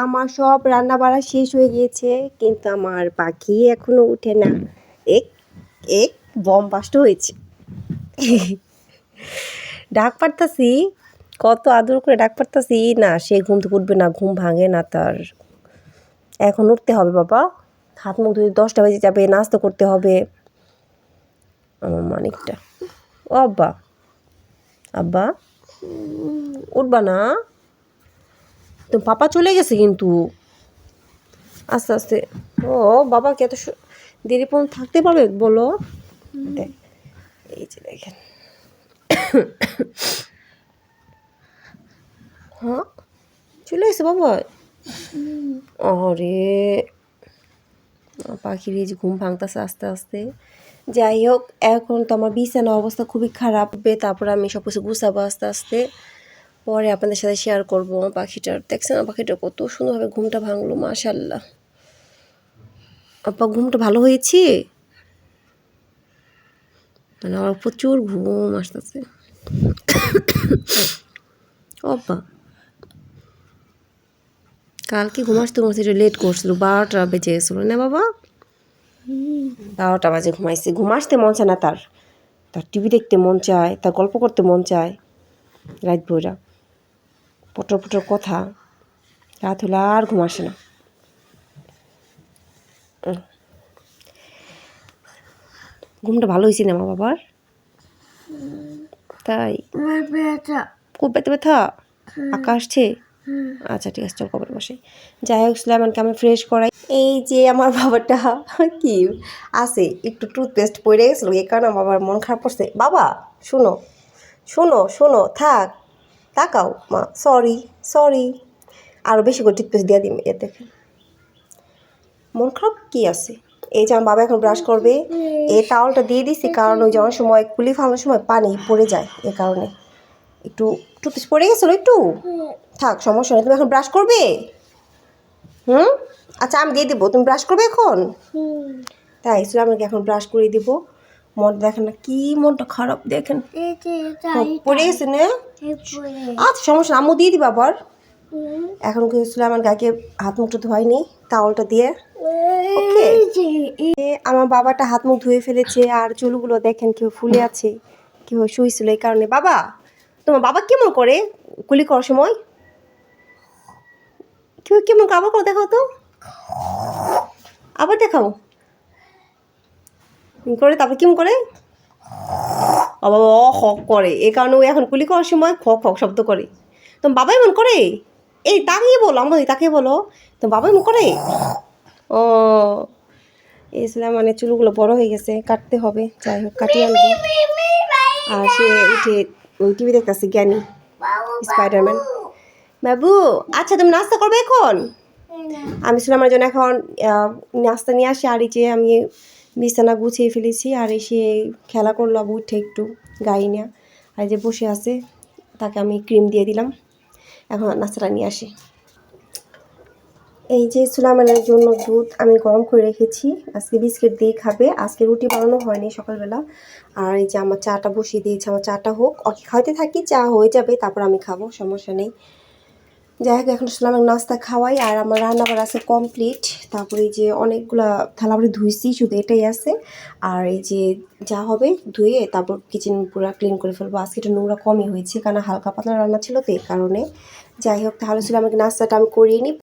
আমার সব রান্না বাড়া শেষ হয়ে গিয়েছে, কিন্তু আমার পাখি এখনো উঠে না। এক এক বম বাস্ট হয়েছে। ডাক পারতাছি, কত আদর করে ডাক পারতাছি, না সে ঘুম থেকে উঠবে না, ঘুম ভাঙে না তার। এখন উঠতে হবে বাবা, হাত মুখ ধুয়ে 10টা বেজে যাবে, নাস্তা করতে হবে। আমার মানিকটা, ও আব্বা, আব্বা উঠবা না, তো পাপা চলে গেছে কিন্তু। আস্তে আস্তে, ও বাবা কি এত দেরি পর্যন্ত থাকতে পারবে বলো? এই যে দেখেন, হ্যাঁ চলে গেছে বাবা। আরে পাখির এই যে ঘুম ভাঙতেছে আস্তে আস্তে। যাই হোক, এখন তো আমার বিছানার অবস্থা খুবই খারাপ, তারপরে আমি সব কিছু গুছাবো আস্তে আস্তে, পরে আপনাদের সাথে শেয়ার করবো। পাখিটার দেখছেন, পাখিটা কত সুন্দরভাবে ঘুমটা ভাঙলো, মাশাআল্লাহ। আপা ঘুমটা ভালো হয়েছে, মানে আমার প্রচুর ঘুম আসতেছে। আপা কালকে ঘুম আসতে একটু লেট করছিল, 12টা বেজে গেছিলো না বাবা? 12টা বাজে ঘুমাইছে। ঘুম আসতে মন চায় না তার, তার টিভি দেখতে মন চায়, তার গল্প করতে মন চায়। রাত ভোরা পটর পটর কথা, রাত হলে আর ঘুম আসে না। ঘুমটা ভালো হয়েছে না মা বাবার? তাই খুব ব্যথা ব্যথা আঁকা আসছে? আচ্ছা ঠিক আছে, চল কবর বসে। যাই হোক, সুলাইমানকে আমি ফ্রেশ করাই। এই যে আমার বাবাটা কি আছে, একটু টুথপেস্ট পড়ে গেছিলো, এই কারণে আমার বাবার মন খারাপ করছে। বাবা শোনো শোনো শোনো, থাক, তাকাও মা, সরি সরি, আরও বেশি করে টুথপেস্ট দিয়ে দিন। এ দেখেন মন খারাপ কি আছে। এই যে আমার বাবা এখন ব্রাশ করবে, এই টাওয়ালটা দিয়ে দিছি, কারণ ওই যে অনেক সময় কুলি ফালানোর সময় পানি পড়ে যায়, এ কারণে। একটু টুথপেস্ট পড়ে গেছিলো একটু, থাক সমস্যা নেই। তুমি এখন ব্রাশ করবে? আচ্ছা আমি দিয়ে দেবো, তুমি ব্রাশ করবে এখন? তাই আমাকে এখন ব্রাশ করে দিব। মন দেখেন না কি মনটা খারাপ, দেখেন পড়ে গেছে না। আচ্ছা সমস্যা, আম্মু দিয়ে দিবা আবার। এখন আমার গাকে হাত মুখটা ধোয়নি টাওয়ালটা দিয়ে। ওকে, আমার বাবাটা হাত মুখ ধুয়ে ফেলেছে, আর চুলগুলো দেখেন কেউ ফুলে আছে, কেউ শুয়েছিল, এই কারণে। বাবা তোমার বাবা কেমন করে কুলি করার সময়, কেউ কেমন আবার করে দেখাও তো, আবার দেখাও করে, তারপর কেমন করে বাবা হক করে, এ কারণে ও এখন কুলি করার সময় খক খক শব্দ করে। তোমার বাবা এমন করে? এই তাকিয়ে বলো, আমাদের তাকিয়ে বলো, তোমার বাবা এমন করে? ও ইসলাম, মানে চুলগুলো বড় হয়ে গেছে, কাটতে হবে। যাই হোক কাটিয়ে আনবো। আর সে উঠে টিভি দেখতেছে, জ্ঞানী স্পাইডারম্যান। বাবু আচ্ছা তুমি নাস্তা করবে এখন? আমি আমার জন্য এখন নাস্তা নিয়ে আসি, আর এই যে আমি বিছানা গুছিয়ে ফেলেছি, আর এসে খেলা করলো আবু উঠে একটু গায়ে নেওয়া, আর যে বসে আছে তাকে আমি ক্রিম দিয়ে দিলাম। এখন নাস্তাটা নিয়ে আসি। এই যে সুলাইমানের জন্য দুধ আমি গরম করে রেখেছি, আজকে বিস্কিট দিয়ে খাবে, আজকে রুটি বানানো হয়নি সকালবেলা। আর এই যে আমার চাটা বসিয়ে দিয়েছি, আমার চাটা হোক, ওকে খাওয়াতে থাকি, চা হয়ে যাবে তারপর আমি খাবো, সমস্যা নেই। যাই হোক এখন সুলাইমান নাস্তা খাওয়াই, আর আমার রান্না বাড়া আছে কমপ্লিট। তারপরে এই যে অনেকগুলা থালাবাড়ি ধুইছি, শুধু এটাই আছে। আর এই যে যা হবে ধুয়ে তারপর কিচেন পুরো ক্লিন করে ফেলবো। আজকে একটু নোংরা কমই হয়েছে, কারণ হালকা পাতলা রান্না ছিল তো এই কারণে। যাই হোক তাহলে সুলাইমানকে নাস্তাটা আমি করিয়ে নিই।